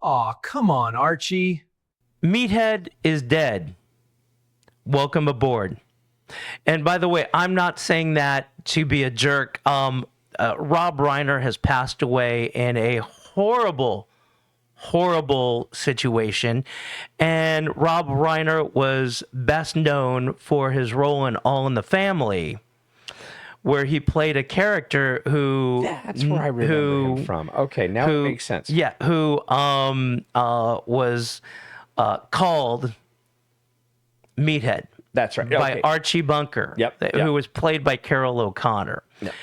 Aw, come on, Archie. Meathead is dead. Welcome aboard. And by the way, I'm not saying that to be a jerk. Rob Reiner has passed away in a horrible, horrible situation. And Rob Reiner was best known for his role in All in the Family, where he played a character who That's where I remember him from. Okay, now it makes sense. Yeah, who was called Meathead. That's right. By Okay. Archie Bunker. Yep. Who was played by Carol O'Connor. Yep.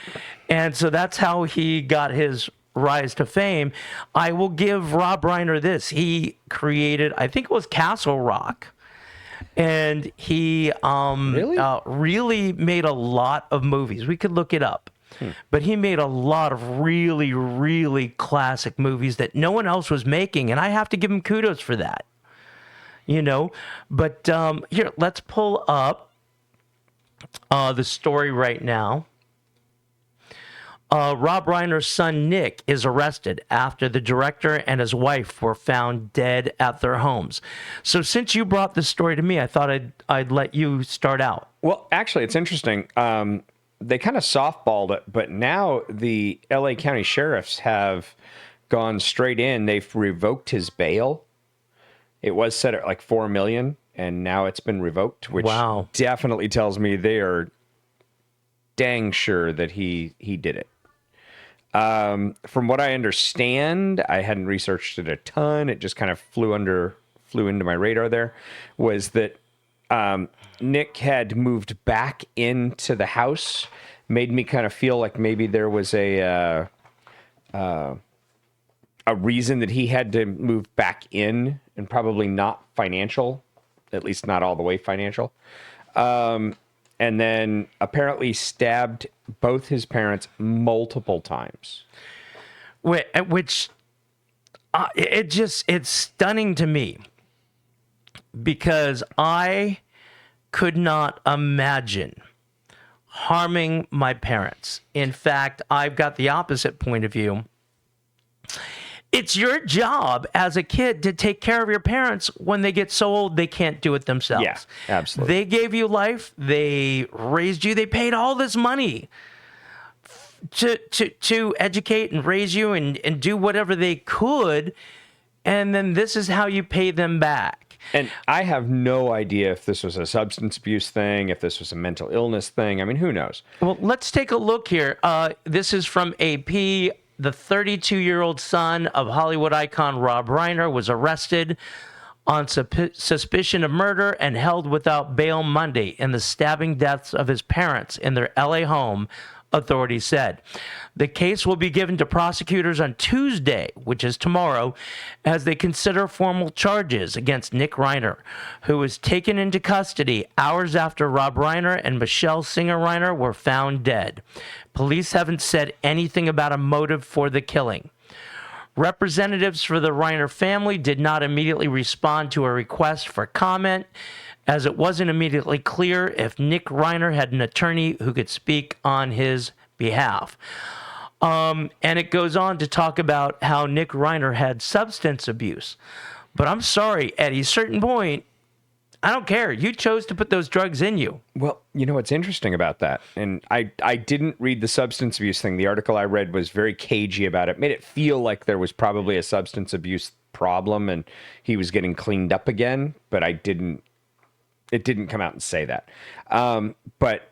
And so that's how he got his rise to fame. I will give Rob Reiner this. He created, I think it was Castle Rock. And he really made a lot of movies. We could look it up. But he made a lot of really, really classic movies that no one else was making. And I have to give him kudos for that. But here, let's pull up the story right now. Rob Reiner's son, Nick, is arrested after the director and his wife were found dead at their homes. So since you brought this story to me, I thought I'd let you start out. Well, actually, it's interesting. They kind of softballed it, but now the LA County sheriffs have gone straight in. They've revoked his bail. It was set at like $4 million, and now it's been revoked, which definitely tells me they are dang sure that he did it. From what I understand, I hadn't researched it a ton. It just kind of flew into my radar there, was that Nick had moved back into the house, made me kind of feel like maybe there was a reason that he had to move back in, and probably not financial, at least not all the way financial. And then apparently stabbed both his parents multiple times. Which it's stunning to me, because I could not imagine harming my parents. In fact, I've got the opposite point of view. It's your job as a kid to take care of your parents when they get so old they can't do it themselves. Yeah, absolutely. They gave you life. They raised you. They paid all this money to educate and raise you and do whatever they could. And then this is how you pay them back. And I have no idea if this was a substance abuse thing, if this was a mental illness thing. I mean, who knows? Well, let's take a look here. This is from AP. The 32-year-old son of Hollywood icon Rob Reiner was arrested on suspicion of murder and held without bail Monday in the stabbing deaths of his parents in their LA home, authorities said. The case will be given to prosecutors on Tuesday, which is tomorrow, as they consider formal charges against Nick Reiner, who was taken into custody hours after Rob Reiner and Michelle Singer Reiner were found dead. Police haven't said anything about a motive for the killing. Representatives for the Reiner family did not immediately respond to a request for comment, as it wasn't immediately clear if Nick Reiner had an attorney who could speak on his behalf. And it goes on to talk about how Nick Reiner had substance abuse. But I'm sorry, at a certain point, I don't care. You chose to put those drugs in you. Well, you know what's interesting about that? And I didn't read the substance abuse thing. The article I read was very cagey about it. Made it feel like there was probably a substance abuse problem and he was getting cleaned up again. But it didn't come out and say that. But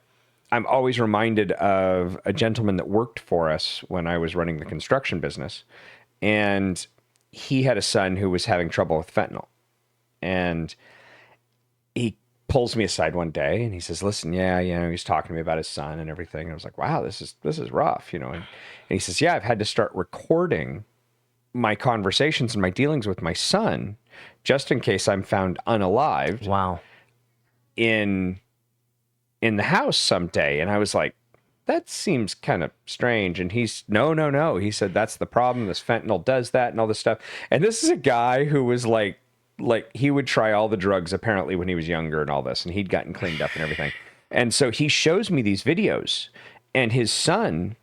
I'm always reminded of a gentleman that worked for us when I was running the construction business. And he had a son who was having trouble with fentanyl. And he pulls me aside one day and he says, listen, he's talking to me about his son and everything. And I was like, wow, this is rough, And he says, yeah, I've had to start recording my conversations and my dealings with my son just in case I'm found unalived. Wow. In the house someday. And I was like, that seems kind of strange. And he's, no. He said, that's the problem. This fentanyl does that and all this stuff. And this is a guy who was like he would try all the drugs apparently when he was younger and all this, and he'd gotten cleaned up and everything. And so he shows me these videos and his son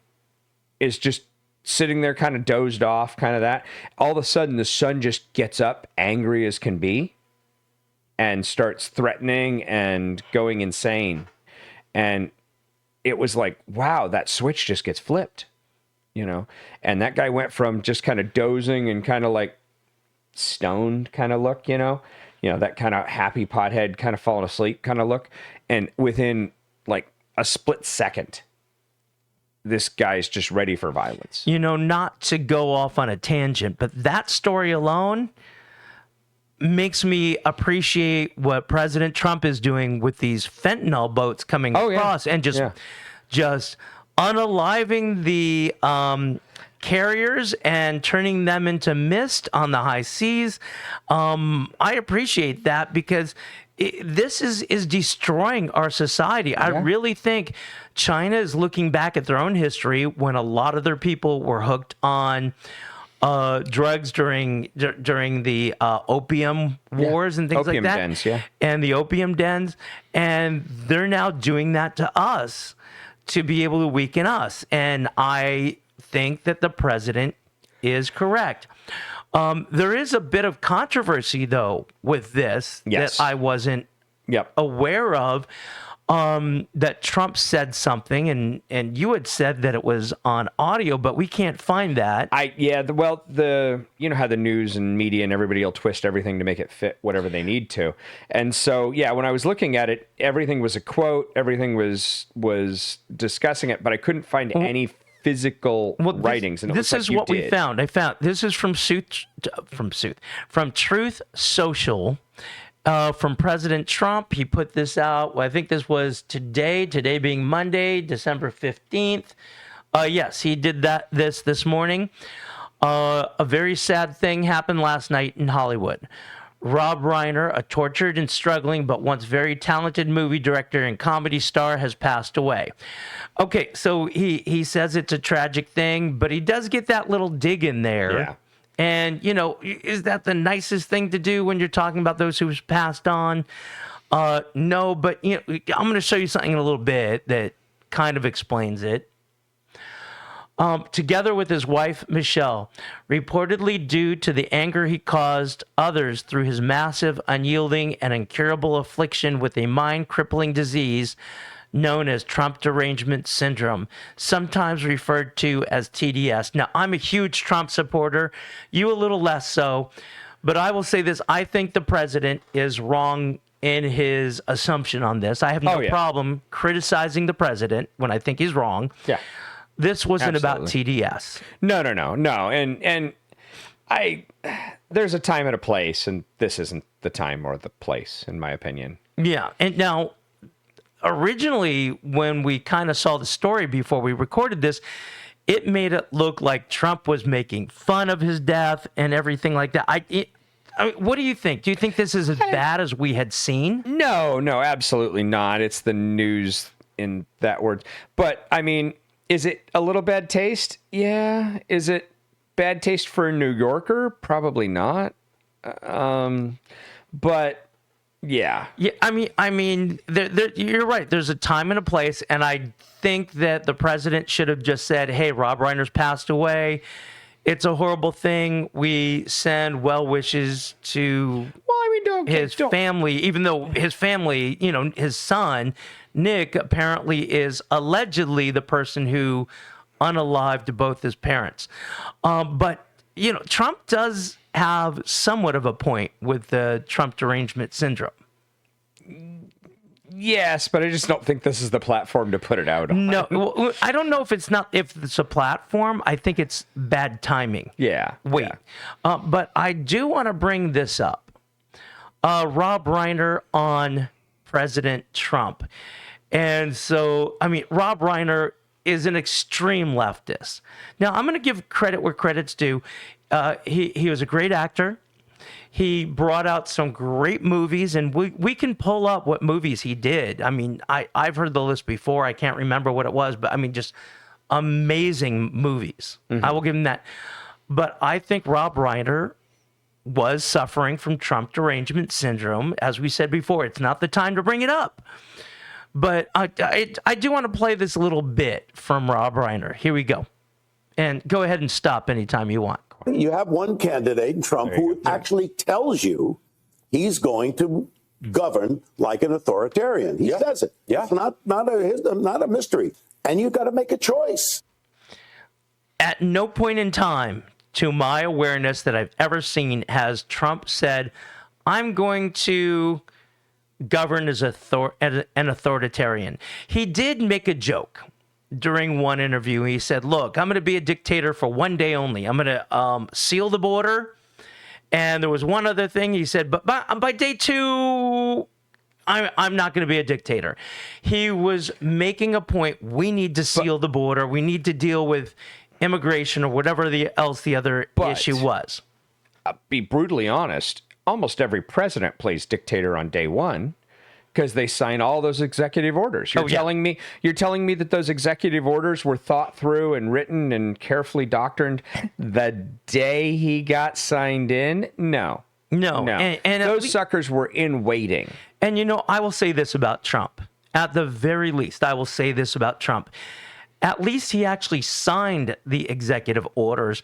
is just sitting there kind of dozed off, kind of that. All of a sudden, the son just gets up, angry as can be, and starts threatening and going insane. And it was like, wow, that switch just gets flipped, you know? And that guy went from just kind of dozing and kind of like stoned kind of look, you know, that kind of happy pothead kind of falling asleep kind of look. And within like a split second, this guy's just ready for violence. Not to go off on a tangent, but that story alone makes me appreciate what President Trump is doing with these fentanyl boats coming across and just unaliving the carriers and turning them into mist on the high seas. I appreciate that because this is destroying our society. I really think China is looking back at their own history when a lot of their people were hooked on drugs during the opium wars and things opium like that. Dens, yeah. And the opium dens. And they're now doing that to us to be able to weaken us. And I think that the president is correct. There is a bit of controversy, though, with this that I wasn't aware of. That Trump said something, and you had said that it was on audio, but we can't find that. The you know how the news and media and everybody will twist everything to make it fit whatever they need to. And so, when I was looking at it, everything was a quote, everything was discussing it, but I couldn't find any physical writings. And this is what we found. This is from Truth Social. From President Trump. He put this out. I think this was today being Monday, December 15th. Yes, he did this morning. A very sad thing happened last night in Hollywood. Rob Reiner, a tortured and struggling but once very talented movie director and comedy star, has passed away. Okay, so he says it's a tragic thing, but he does get that little dig in there. Yeah. And, is that the nicest thing to do when you're talking about those who've passed on? No, but, I'm going to show you something in a little bit that kind of explains it. Together with his wife, Michelle, reportedly due to the anger he caused others through his massive, unyielding, and incurable affliction with a mind-crippling disease known as Trump derangement syndrome, sometimes referred to as TDS. Now, I'm a huge Trump supporter, you a little less so, but I will say this. I think the president is wrong in his assumption on this. I have no problem criticizing the president when I think he's wrong. Yeah. This wasn't about TDS. No. And there's a time and a place, and this isn't the time or the place, in my opinion. Yeah. And now, originally, when we kind of saw the story before we recorded this, it made it look like Trump was making fun of his death and everything like that. I mean, what do you think? Do you think this is as bad as we had seen? No, absolutely not. It's the news in that word. But, I mean, is it a little bad taste? Yeah. Is it bad taste for a New Yorker? Probably not. But... Yeah. I mean, you're right. There's a time and a place, and I think that the president should have just said, "Hey, Rob Reiner's passed away. It's a horrible thing. We send well wishes to his family, even though his family, his son Nick apparently is allegedly the person who unalived both his parents. But Trump does have somewhat of a point with the Trump derangement syndrome. Yes, but I just don't think this is the platform to put it out on. No, well, I don't know if it's a platform. I think it's bad timing. Yeah. Wait. Yeah. But I do want to bring this up. Rob Reiner on President Trump. And so, Rob Reiner is an extreme leftist. Now, I'm going to give credit where credit's due. He was a great actor. He brought out some great movies, and we can pull up what movies he did. I've heard the list before. I can't remember what it was, but just amazing movies. Mm-hmm. I will give him that. But I think Rob Reiner was suffering from Trump derangement syndrome. As we said before, it's not the time to bring it up. But I do want to play this little bit from Rob Reiner. Here we go. And go ahead and stop anytime you want. You have one candidate in Trump who actually tells you he's going to govern like an authoritarian. He says it. Yeah. It's not a mystery. And you've got to make a choice. At no point in time, to my awareness that I've ever seen, has Trump said, I'm going to govern as an authoritarian. He did make a joke during one interview. He said, look, I'm going to be a dictator for one day only. I'm going to seal the border. And there was one other thing he said, but by day 2, I'm not going to be a dictator. He was making a point. We need to seal the border. We need to deal with immigration or whatever else the other issue was. Be brutally honest, almost every president plays dictator on day 1 because they sign all those executive orders. You're telling me that those executive orders were thought through and written and carefully doctrined the day he got signed in? No. And those suckers were in waiting. And, I will say this about Trump. At the very least, I will say this about Trump. At least he actually signed the executive orders,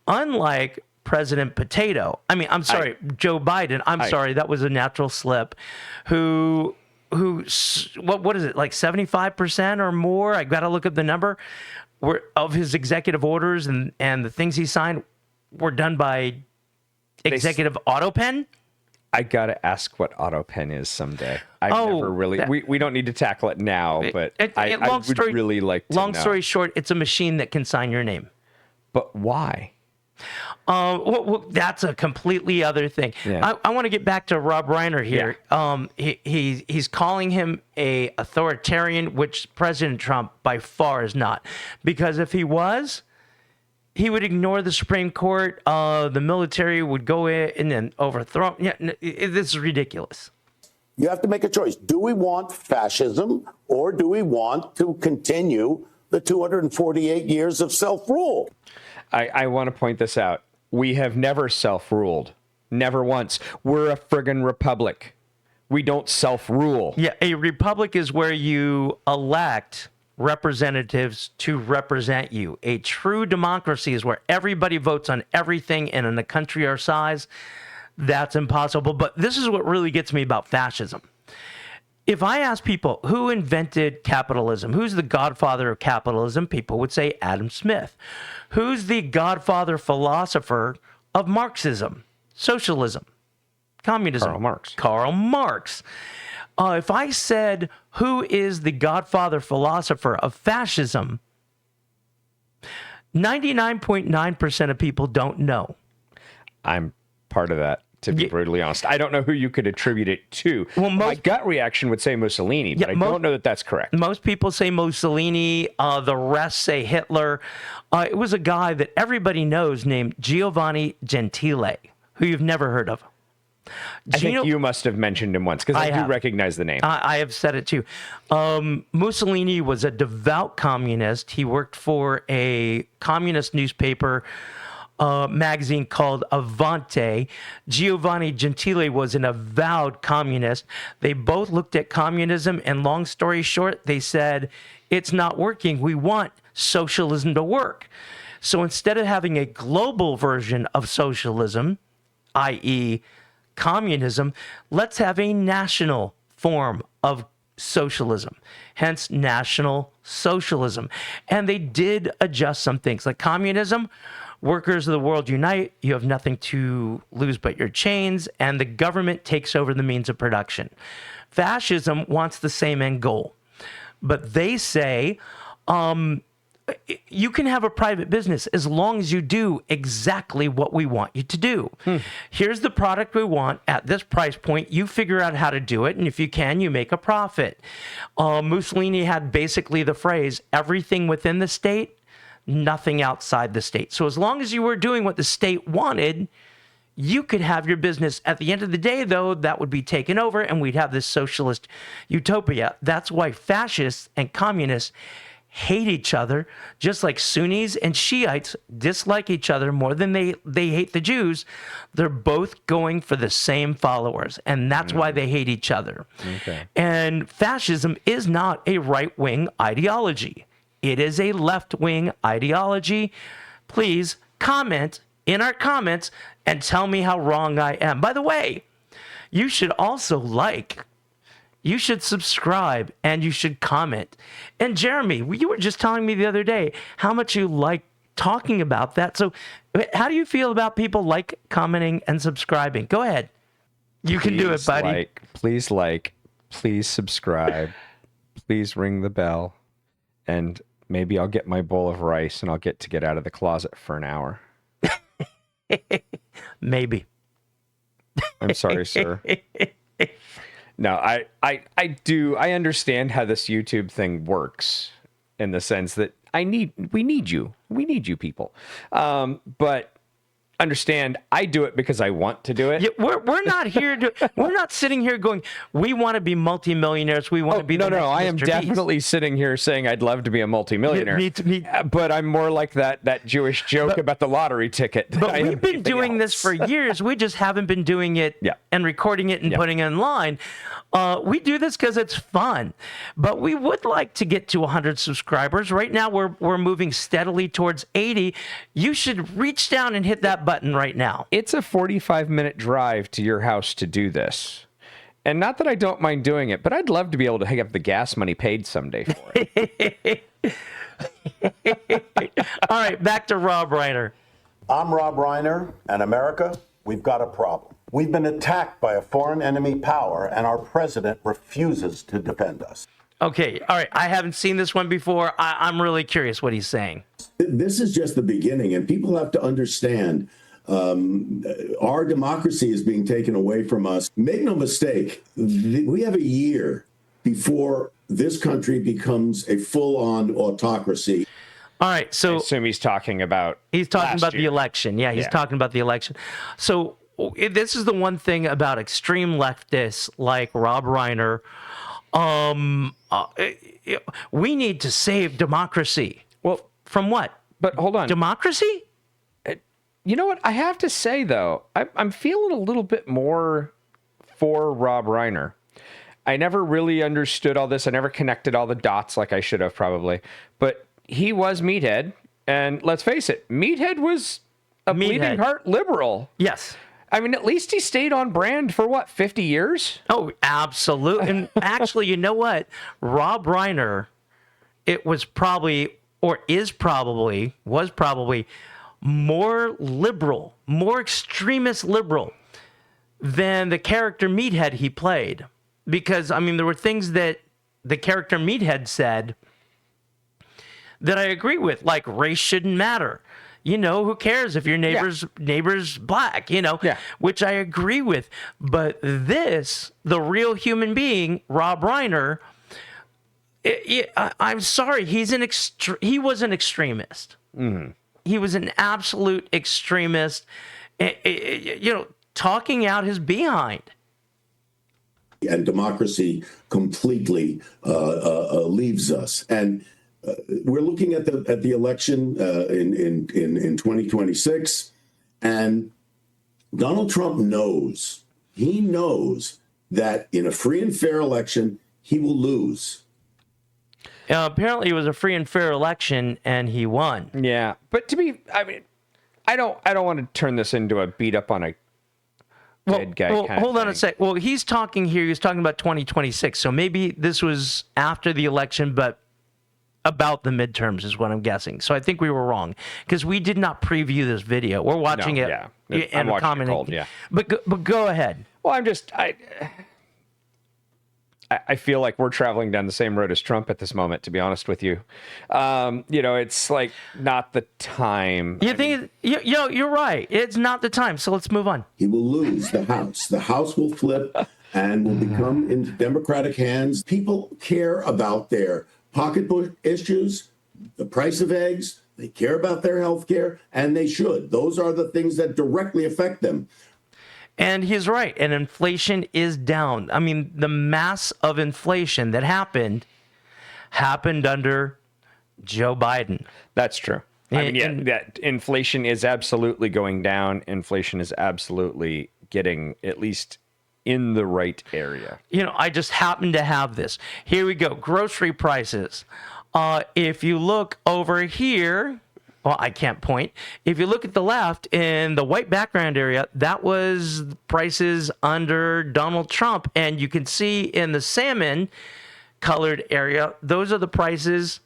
unlike President Potato. Joe Biden. I'm sorry, that was a natural slip. Who what is it, like 75% or more? I got to look up the number. Of his executive orders and the things he signed were done by executive auto pen. I got to ask what auto pen is someday. Never really. We don't need to tackle it now, but I would really like to know. Long story short, it's a machine that can sign your name. But why? Well, that's a completely other thing. Yeah. I want to get back to Rob Reiner here. Yeah. He's calling him a authoritarian, which President Trump by far is not. Because if he was, he would ignore the Supreme Court. The military would go in and then overthrow. Yeah, this is ridiculous. You have to make a choice. Do we want fascism or do we want to continue the 248 years of self-rule? I want to point this out. We have never self-ruled. Never once. We're a friggin' republic. We don't self-rule. Yeah, a republic is where you elect representatives to represent you. A true democracy is where everybody votes on everything, and in a country our size, that's impossible. But this is what really gets me about fascism. If I ask people who invented capitalism, who's the godfather of capitalism, people would say Adam Smith. Who's the godfather philosopher of Marxism, socialism, communism? Karl Marx. If I said, who is the godfather philosopher of fascism, 99.9% of people don't know. I'm part of that, to be brutally honest. I don't know who you could attribute it to. Well, my gut reaction would say Mussolini, but I don't know that that's correct. Most people say Mussolini. The rest say Hitler. It was a guy that everybody knows named Giovanni Gentile, who you've never heard of. I think you must have mentioned him once, because I do recognize the name. I have said it too. Mussolini was a devout communist. He worked for a communist newspaper magazine called Avante. Giovanni Gentile was an avowed communist. They both looked at communism, and long story short, they said, it's not working. We want socialism to work. So instead of having a global version of socialism, i.e., communism, let's have a national form of socialism, hence National Socialism. And they did adjust some things. Like communism, workers of the world unite, you have nothing to lose but your chains, and the government takes over the means of production. Fascism wants the same end goal, but they say, you can have a private business as long as you do exactly what we want you to do. Here's the product we want at this price point. You figure out how to do it, and if you can, you make a profit. Mussolini had basically the phrase, everything within the state, nothing outside the state. So as long as you were doing what the state wanted, you could have your business. At the end of the day, though, that would be taken over, and we'd have this socialist utopia. That's why fascists and communists hate each other, just like Sunnis and Shiites dislike each other more than they hate the Jews. They're both going for the same followers, and that's why they hate each other. Okay. And fascism is not a right-wing ideology. It is a left-wing ideology. Please comment in our comments and tell me how wrong I am. By the way, you should also you should subscribe, and you should comment. And Jeremy, you were just telling me the other day how much you like talking about that. So how do you feel about people commenting, and subscribing? Go ahead. You can do it, buddy. Please subscribe, please ring the bell, and maybe I'll get my bowl of rice and I'll get out of the closet for an hour. Maybe. I'm sorry, sir. No, I understand how this YouTube thing works, in the sense that we need you people. But understand, I do it because I want to do it. Yeah, we're not sitting here going, we want to be multimillionaires. We want to be the next I am Mr. definitely Beast. sitting here saying I'd love to be a multimillionaire. Me. But I'm more like that Jewish joke about the lottery ticket. But we've been doing this for years. We just haven't been doing it and recording it and putting it online. We do this because it's fun. But we would like to get to 100 subscribers. Right now, we're moving steadily towards 80. You should reach down and hit that button right now. It's a 45-minute drive to your house to do this. And not that I don't mind doing it, but I'd love to be able to have the gas money paid someday for it. All right, back to Rob Reiner. I'm Rob Reiner, and America, we've got a problem. We've been attacked by a foreign enemy power, and our president refuses to defend us. Okay, all right. I haven't seen this one before. I'm really curious what he's saying. This is just the beginning, and people have to understand our democracy is being taken away from us. Make no mistake, we have a year before this country becomes a full-on autocracy. All right, so I assume he's talking about the election. Yeah, he's talking about the election. So this is the one thing about extreme leftists like Rob Reiner. We need to save democracy. Well, from what? But hold on. Democracy? You know what? I have to say, though, I'm feeling a little bit more for Rob Reiner. I never really understood all this. I never connected all the dots like I should have, probably. But he was Meathead. And let's face it, Meathead was a bleeding heart liberal. Yes. I mean, at least he stayed on brand for, 50 years? Oh, absolutely. And actually, you know what? Rob Reiner, was probably more liberal, more extremist liberal than the character Meathead he played. Because, I mean, there were things that the character Meathead said that I agree with, like race shouldn't matter. You know, who cares if your neighbor's black, which I agree with. But the real human being, Rob Reiner, I'm sorry, he was an extremist. Mm-hmm. He was an absolute extremist, talking out his behind. And democracy completely leaves us. And we're looking at the election in 2026, and Donald Trump knows that in a free and fair election, he will lose. Apparently, it was a free and fair election, and he won. Yeah, but I don't want to turn this into a beat up on a dead guy. Well, hold on a sec. Well, he's talking about 2026, so maybe this was after the election, but about the midterms is what I'm guessing. So I think we were wrong because we did not preview this video. We're watching it and commenting. But go ahead. Well, I feel like we're traveling down the same road as Trump at this moment, to be honest with you. It's like not the time. You're right. It's not the time. So let's move on. He will lose the House. The House will flip and will become into Democratic hands. People care about their pocketbook issues, the price of eggs. They care about their health care, and they should. Those are the things that directly affect them. And he's right. And inflation is down. I mean, the mass of inflation that happened under Joe Biden. That's true. That inflation is absolutely going down. Inflation is absolutely getting at least in the right area. I just happen to have this. Here we go. Grocery prices. If you look over here, well, I can't point. If you look at the left in the white background area, that was prices under Donald Trump. And you can see in the salmon colored area, those are the prices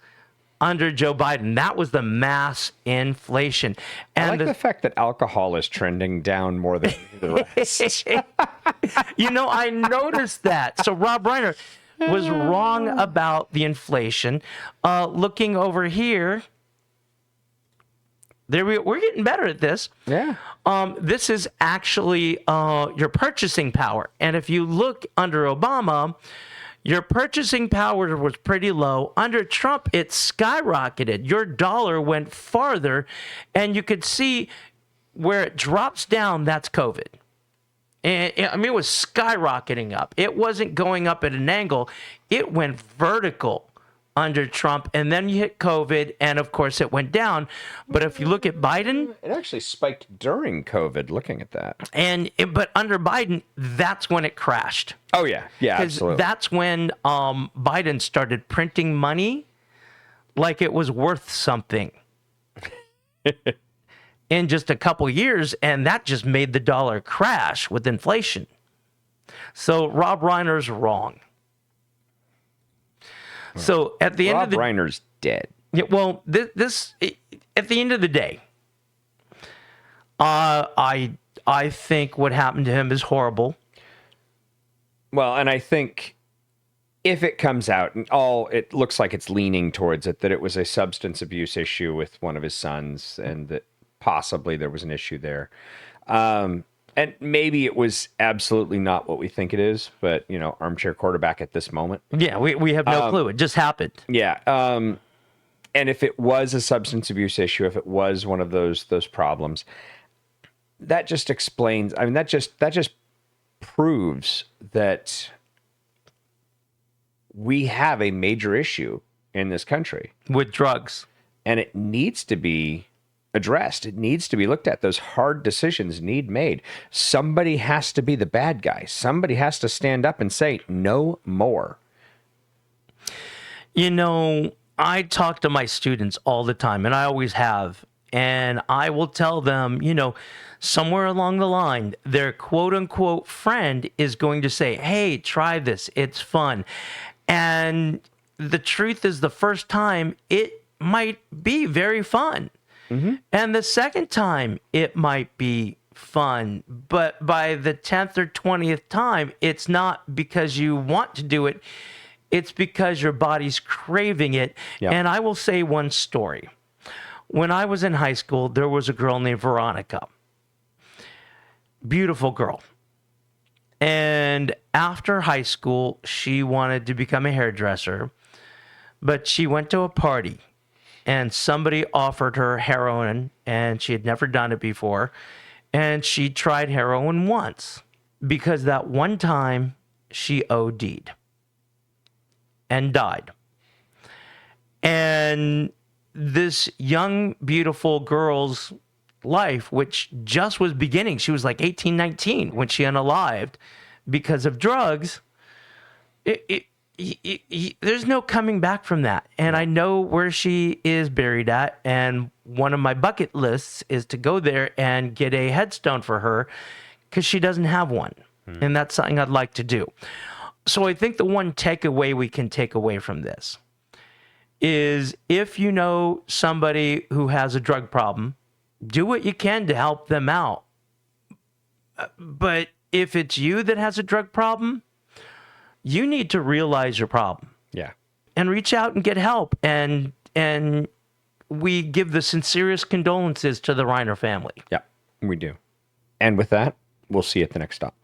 under Joe Biden. That was the mass inflation. And I like the fact that alcohol is trending down more than the rest. I noticed that. So Rob Reiner was wrong about the inflation. Looking over here, we're getting better at this. Yeah. This is actually your purchasing power. And if you look under Obama, your purchasing power was pretty low. Under Trump, it skyrocketed. Your dollar went farther, and you could see where it drops down, that's COVID. And it was skyrocketing up. It wasn't going up at an angle. It went vertical under Trump, and then you hit COVID, and of course it went down. But if you look at Biden, It actually spiked during COVID, looking at that. but under Biden, that's when it crashed. Oh, yeah. Yeah, Because absolutely. that's when Biden started printing money like it was worth something in just a couple years, and that just made the dollar crash with inflation. So Rob Reiner's wrong. So at the end Rob of the Reiner's dead. yeah, well, this at the end of the day, I think what happened to him is horrible. Well, and I think if it comes out, and it looks like it's leaning towards it, that it was a substance abuse issue with one of his sons, and that possibly there was an issue there. And maybe it was absolutely not what we think it is, but, armchair quarterback at this moment. Yeah, we have no clue. It just happened. Yeah. And if it was a substance abuse issue, if it was one of those problems, that just explains, that just proves that we have a major issue in this country. With drugs. And it needs to be addressed. It needs to be looked at. Those hard decisions need made. Somebody has to be the bad guy. Somebody has to stand up and say, no more. I talk to my students all the time, and I always have. And I will tell them, somewhere along the line, their quote unquote friend is going to say, hey, try this. It's fun. And the truth is, the first time it might be very fun. Mm-hmm. And the second time it might be fun. But by the 10th or 20th time, it's not because you want to do it. It's because your body's craving it. Yep. And I will say one story. When I was in high school, there was a girl named Veronica. Beautiful girl. And after high school, she wanted to become a hairdresser, but she went to a party and somebody offered her heroin, and she had never done it before. And she tried heroin once because that one time she OD'd and died. And this young, beautiful girl's life, which just was beginning, she was like 18, 19 when she unalived because of drugs, there's no coming back from that. And I know where she is buried at, and one of my bucket lists is to go there and get a headstone for her because she doesn't have one. And that's something I'd like to do. So I think the one takeaway we can take away from this is, if you know somebody who has a drug problem, do what you can to help them out. But if it's you that has a drug problem, you need to realize your problem. Yeah. And reach out and get help. And we give the sincerest condolences to the Reiner family. Yeah, we do. And with that, we'll see you at the next stop.